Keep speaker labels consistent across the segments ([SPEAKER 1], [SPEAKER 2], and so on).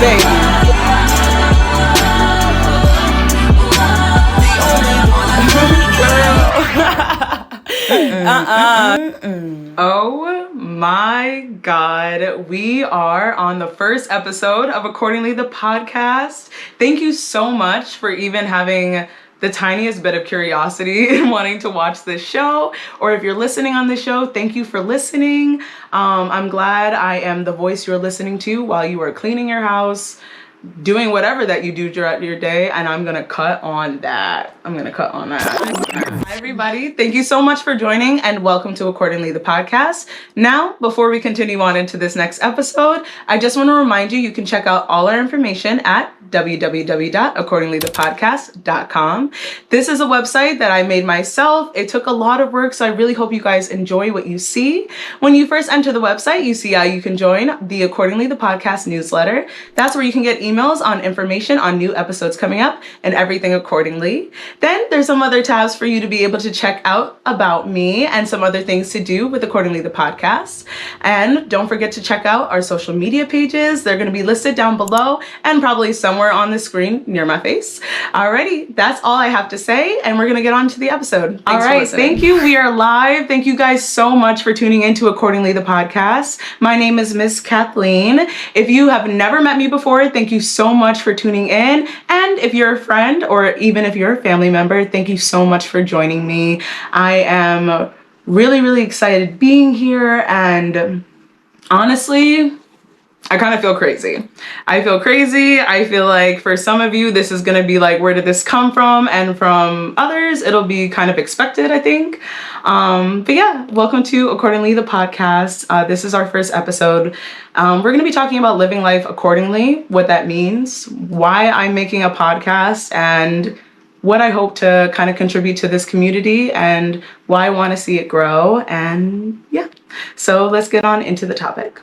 [SPEAKER 1] Oh my God, we are on the first episode of Accordingly the podcast. Thank you so much for even having the tiniest bit of curiosity in wanting to watch this show, or if you're listening on this show, thank you for listening. I'm glad I am the voice you're listening to while you are cleaning your house, doing whatever that you do throughout your day, and I'm gonna cut on that. Hi everybody, thank you so much for joining and welcome to Accordingly the podcast. Now, before we continue on into this next episode, I just want to remind you, you can check out all our information at www.accordinglythepodcast.com. This is a website that I made myself. It took a lot of work, so I really hope you guys enjoy what you see. When you first enter the website, you see how you can join the Accordingly the Podcast newsletter. That's where you can get emails on information on new episodes coming up and everything accordingly. Then there's some other tabs for you to be able to check out about me and some other things to do with Accordingly the Podcast. And don't forget to check out our social media pages. They're going to be listed down below and probably somewhere on the screen near my face. Alrighty, that's all I have to say, and we're going to get on to the episode. All right, thank you. We are live. Thank you guys so much for tuning into Accordingly the Podcast. My name is Miss Kathleen. If you have never met me before, thank you so much for tuning in. And if you're a friend or even if you're a family member, thank you so much for joining me. I am really excited being here, and honestly, I kind of feel crazy. I feel like for some of you, this is going to be like, where did this come from? And from others, it'll be kind of expected, I think. But yeah, welcome to Accordingly the Podcast. This is our first episode. We're going to be talking about living life accordingly, what that means, why I'm making a podcast, and what I hope to kind of contribute to this community, and why I want to see it grow. And yeah, so let's get on into the topic.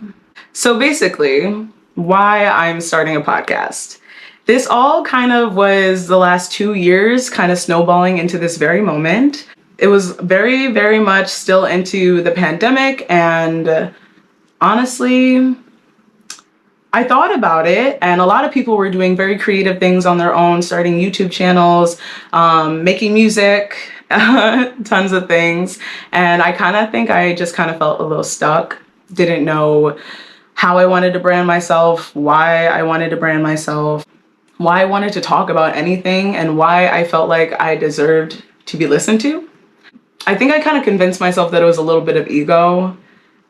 [SPEAKER 1] So basically, why I'm starting a podcast. This all kind of was the last 2 years kind of snowballing into this very moment. It was very much still into the pandemic, and honestly, I thought about it, and a lot of people were doing very creative things on their own, starting YouTube channels, making music, tons of things. And I kind of think I just kind of felt a little stuck, didn't know how I wanted to brand myself, why I wanted to brand myself, why I wanted to talk about anything, and why I felt like I deserved to be listened to. I think I kind of convinced myself that it was a little bit of ego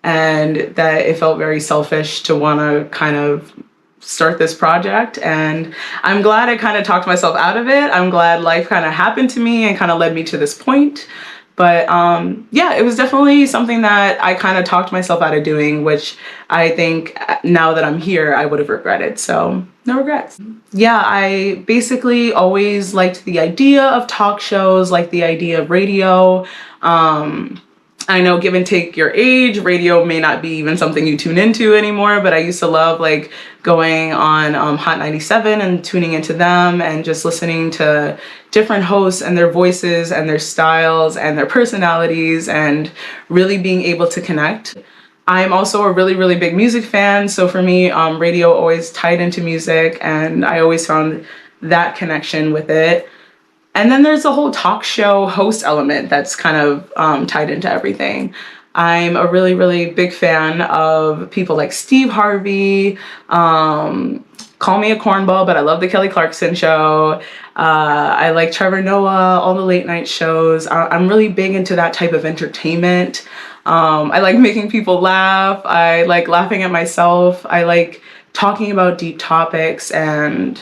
[SPEAKER 1] and that it felt very selfish to want to kind of start this project. And I'm glad I kind of talked myself out of it. I'm glad life kind of happened to me and kind of led me to this point. But yeah, it was definitely something that I kind of talked myself out of doing, which I think now that I'm here, I would have regretted. So no regrets. Yeah, I basically always liked the idea of talk shows, like the idea of radio. I know, give and take your age, radio may not be even something you tune into anymore, but I used to love like going on Hot 97 and tuning into them and just listening to different hosts and their voices and their styles and their personalities and really being able to connect. I'm also a really big music fan, so for me, radio always tied into music, and I always found that connection with it. And then there's the whole talk show host element that's kind of tied into everything. I'm a really big fan of people like Steve Harvey, call me a cornball, but I love the Kelly Clarkson show. I like Trevor Noah, all the late night shows. I'm really big into that type of entertainment. I like making people laugh. I like laughing at myself. I like talking about deep topics and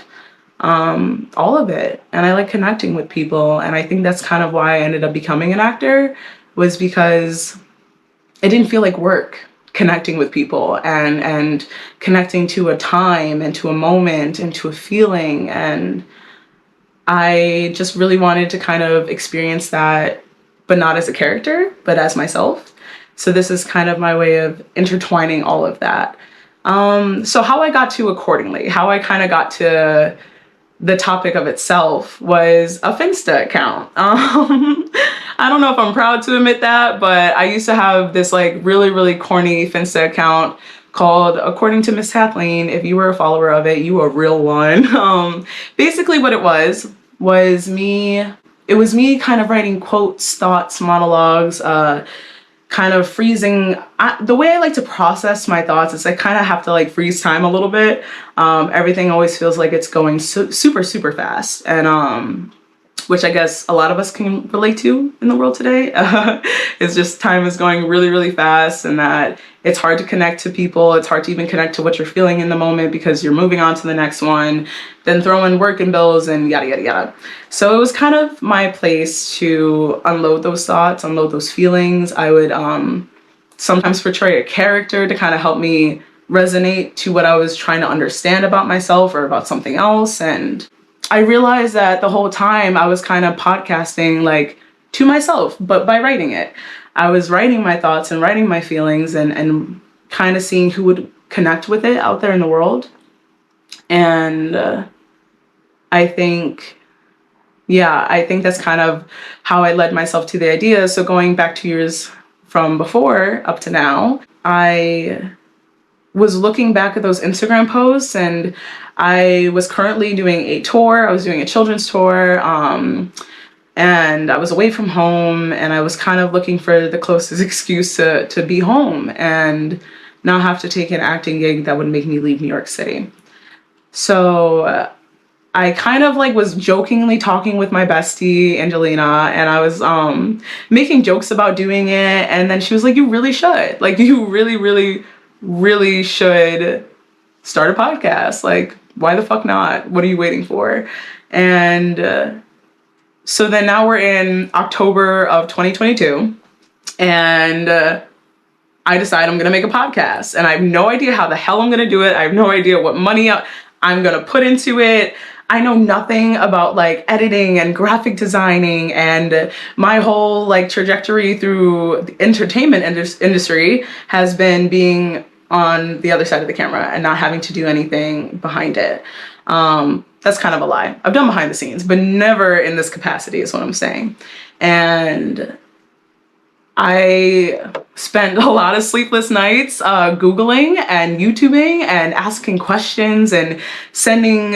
[SPEAKER 1] all of it. And I like connecting with people. And I think that's kind of why I ended up becoming an actor, was because it didn't feel like work connecting with people and connecting to a time and to a moment and to a feeling. And I just really wanted to kind of experience that, but not as a character, but as myself. So this is kind of my way of intertwining all of that. So how I got to Accordingly, how I kind of got to the topic of itself was a Finsta account. I don't know if I'm proud to admit that, but I used to have this like really corny Finsta account called According to Miss Kathleen. If you were a follower of it, you a real one. Basically what it was me, it was me kind of writing quotes, thoughts, monologues, kind of freezing. The way I like to process my thoughts is I kind of have to like freeze time a little bit. Everything always feels like it's going super, super fast. And which I guess a lot of us can relate to in the world today. It's just time is going really, really fast, and that it's hard to connect to people. It's hard to even connect to what you're feeling in the moment because you're moving on to the next one, then throw in work and bills and yada, yada, yada. So it was kind of my place to unload those thoughts, unload those feelings. I would sometimes portray a character to kind of help me resonate to what I was trying to understand about myself or about something else. And I realized that the whole time I was kind of podcasting like to myself, but by writing it. I was writing my thoughts and writing my feelings and kind of seeing who would connect with it out there in the world. And I think that's kind of how I led myself to the idea. So going back 2 years from before up to now, I was looking back at those Instagram posts, and I was currently doing a tour. I was doing a children's tour, and I was away from home, and I was kind of looking for the closest excuse to be home and not have to take an acting gig that would make me leave New York City. So I kind of like was jokingly talking with my bestie, Angelina, and I was making jokes about doing it. And then she was like, you really should. Like, you really, really, really should start a podcast. Like, why the fuck not? What are you waiting for? And so then now we're in October of 2022, and I decide I'm going to make a podcast, and I have no idea how the hell I'm going to do it. I have no idea what money I'm going to put into it. I know nothing about like editing and graphic designing, and my whole like trajectory through the entertainment industry has been being on the other side of the camera and not having to do anything behind it. That's kind of a lie. I've done behind the scenes, but never in this capacity is what I'm saying. And I spent a lot of sleepless nights Googling and YouTubing and asking questions and sending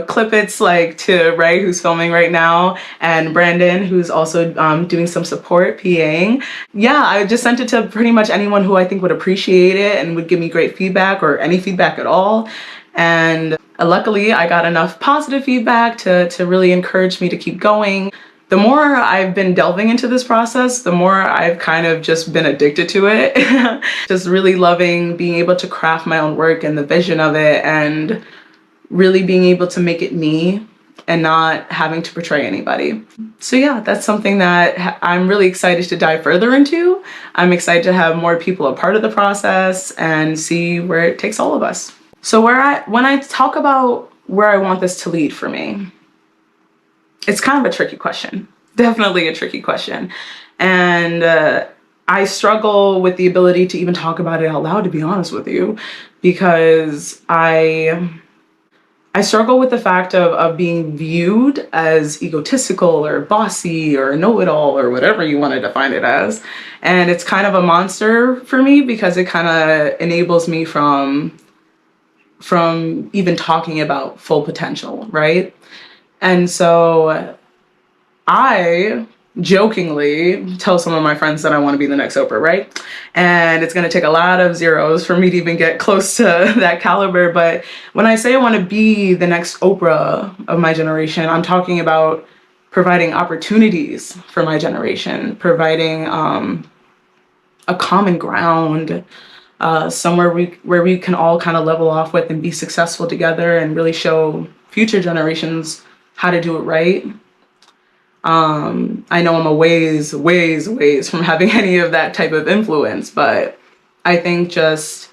[SPEAKER 1] clippets like to Ray, who's filming right now, and Brandon, who's also doing some support, PAing. Yeah, I just sent it to pretty much anyone who I think would appreciate it and would give me great feedback or any feedback at all. And luckily, I got enough positive feedback to really encourage me to keep going. The more I've been delving into this process, the more I've kind of just been addicted to it. Just really loving being able to craft my own work and the vision of it, and really being able to make it me and not having to portray anybody. So yeah, that's something that I'm really excited to dive further into. I'm excited to have more people a part of the process and see where it takes all of us. So when I talk about where I want this to lead for me, it's kind of a tricky question, definitely a tricky question. And I struggle with the ability to even talk about it out loud, to be honest with you, because I struggle with the fact of being viewed as egotistical or bossy or know-it-all or whatever you want to define it as. And it's kind of a monster for me because it kind of enables me from even talking about full potential, right? And so I jokingly tell some of my friends that I want to be the next Oprah, right? And it's going to take a lot of zeros for me to even get close to that caliber. But when I say I want to be the next Oprah of my generation, I'm talking about providing opportunities for my generation, providing a common ground, somewhere where we can all kind of level off with and be successful together and really show future generations how to do it right. I know I'm a ways from having any of that type of influence, but I think just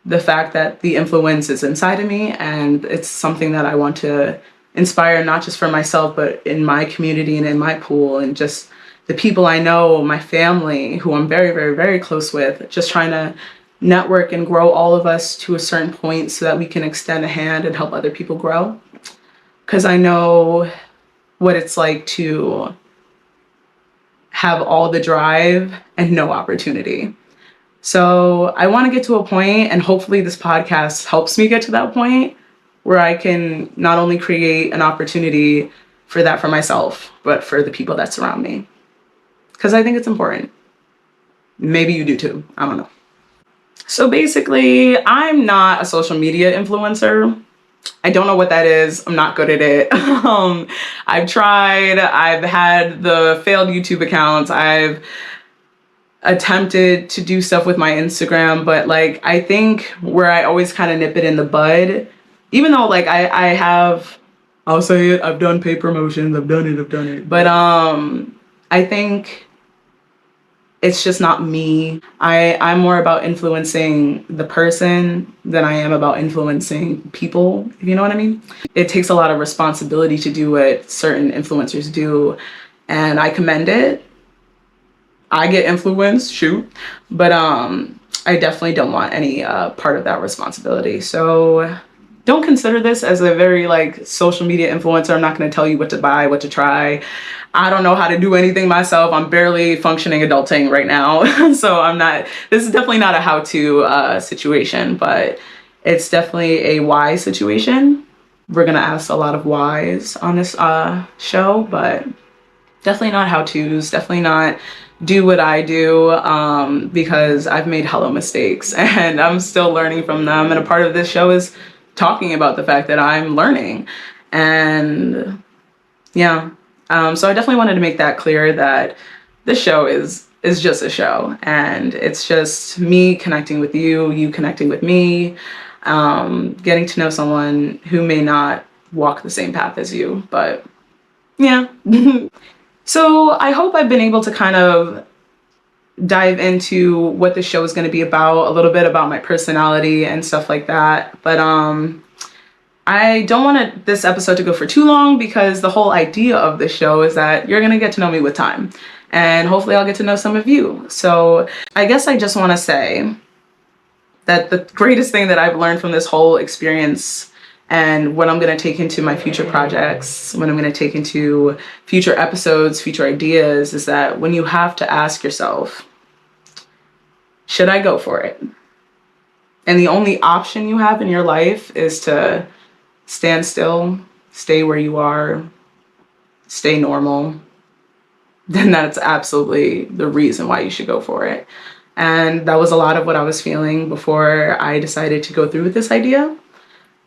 [SPEAKER 1] the fact that the influence is inside of me, and it's something that I want to inspire, not just for myself, but in my community and in my pool, and just the people I know, my family, who I'm very, very, very close with, just trying to network and grow all of us to a certain point so that we can extend a hand and help other people grow. Because I know what it's like to have all the drive and no opportunity. So I want to get to a point, and hopefully this podcast helps me get to that point where I can not only create an opportunity for that for myself, but for the people that surround me. Because I think it's important. Maybe you do too. I don't know. So basically, I'm not a social media influencer. I don't know what that is. I'm not good at it. I've tried. I've had the failed YouTube accounts. I've attempted to do stuff with my Instagram, but like I think where I always kind of nip it in the bud, even though like I have, I'll say it, I've done paid promotions, I've done it. But I think it's just not me. I'm more about influencing the person than I am about influencing people, if you know what I mean. It takes a lot of responsibility to do what certain influencers do, and I commend it. I get influenced, shoot, but I definitely don't want any part of that responsibility. So don't consider this as a very like social media influencer. I'm not going to tell you what to buy, what to try. I don't know how to do anything myself. I'm barely functioning adulting right now. So this is definitely not a how-to situation, but it's definitely a why situation. We're going to ask a lot of whys on this show, but definitely not how-tos, definitely not do what I do, because I've made hella mistakes and I'm still learning from them. And a part of this show is talking about the fact that I'm learning. And yeah, so I definitely wanted to make that clear that this show is just a show, and it's just me connecting with you, you connecting with me, getting to know someone who may not walk the same path as you, but yeah. So I hope I've been able to kind of dive into what the show is going to be about, a little bit about my personality and stuff like that. But I don't want this episode to go for too long, because the whole idea of the show is that you're going to get to know me with time, and hopefully I'll get to know some of you. So I guess I just want to say that the greatest thing that I've learned from this whole experience, and what I'm going to take into my future projects, what I'm going to take into future episodes, future ideas, is that when you have to ask yourself, should I go for it? And the only option you have in your life is to stand still, stay where you are, stay normal, then that's absolutely the reason why you should go for it. And that was a lot of what I was feeling before I decided to go through with this idea.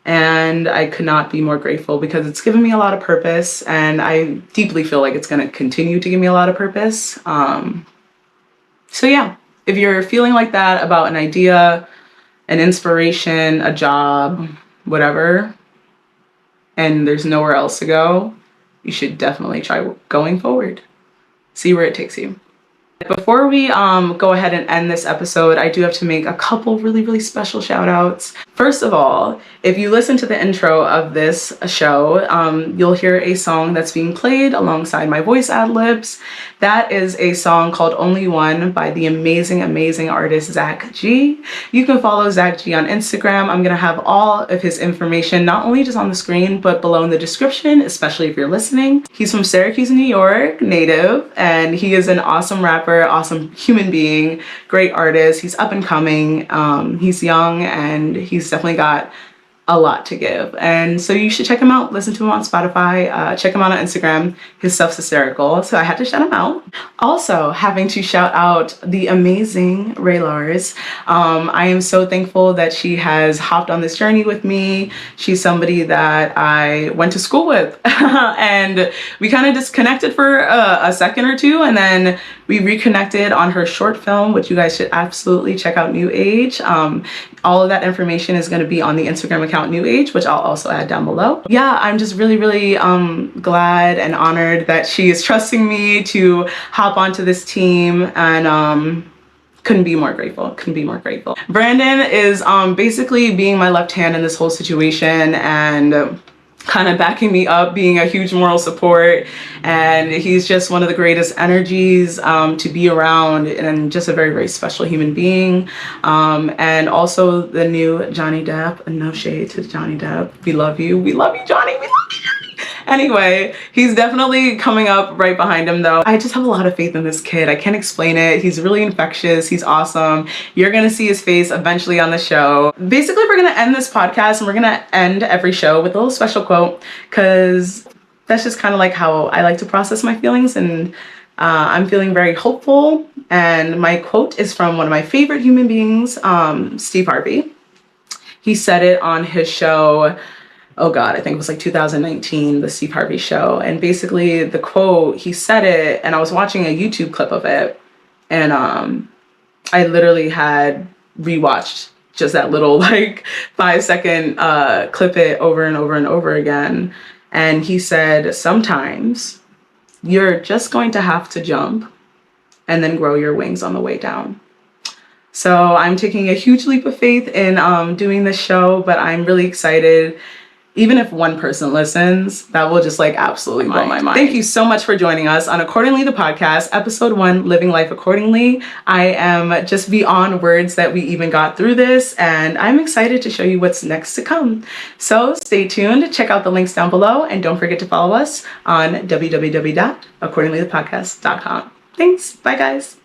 [SPEAKER 1] And I could not be more grateful, because it's given me a lot of purpose, and I deeply feel like it's going to continue to give me a lot of purpose. So yeah, if you're feeling like that about an idea, an inspiration, a job, whatever, and there's nowhere else to go, you should definitely try going forward. See where it takes you. Before we go ahead and end this episode, I do have to make a couple really, really special shout outs. First of all, if you listen to the intro of this show, you'll hear a song that's being played alongside my voice ad libs. That is a song called Only One by the amazing, amazing artist Zach G. You can follow Zach G on Instagram. I'm going to have all of his information, not only just on the screen, but below in the description, especially if you're listening. He's from Syracuse, New York, native, and he is an awesome rapper, awesome human being, great artist. He's up and coming. He's young, and he's definitely got a lot to give. And so you should check him out, listen to him on Spotify, check him out on Instagram. His stuff's hysterical, so I had to shout him out. Also, having to shout out the amazing Ray Lars. I am so thankful that she has hopped on this journey with me. She's somebody that I went to school with, and we kind of disconnected for a second or two, and then we reconnected on her short film, which you guys should absolutely check out, New Age. All of that information is going to be on the Instagram account New Age, which I'll also add down below. Yeah, I'm just really, really glad and honored that she is trusting me to hop onto this team, and couldn't be more grateful. Brandon is basically being my left hand in this whole situation, and kind of backing me up, being a huge moral support, and he's just one of the greatest energies to be around, and just a very, very special human being. And also the new Johnny Depp, no shade to Johnny Depp, we love you, Johnny, we love you, Johnny. Anyway, he's definitely coming up right behind him though. I just have a lot of faith in this kid. I can't explain it. He's really infectious. He's awesome. You're gonna see his face eventually on the show. Basically, we're gonna end this podcast and we're gonna end every show with a little special quote, because that's just kind of like how I like to process my feelings, and I'm feeling very hopeful. And my quote is from one of my favorite human beings, Steve Harvey. He said it on his show, oh God, I think it was like 2019, the Steve Harvey show. And basically the quote, he said it, and I was watching a YouTube clip of it, and I literally had rewatched just that little like 5-second clip it over and over and over again. And he said, sometimes you're just going to have to jump and then grow your wings on the way down. So I'm taking a huge leap of faith in doing this show, but I'm really excited. Even if one person listens, that will just like absolutely blow my mind. Thank you so much for joining us on Accordingly the Podcast, episode 1, Living Life Accordingly. I am just beyond words that we even got through this, and I'm excited to show you what's next to come. So stay tuned, check out the links down below, and don't forget to follow us on www.accordinglythepodcast.com. Thanks, bye guys.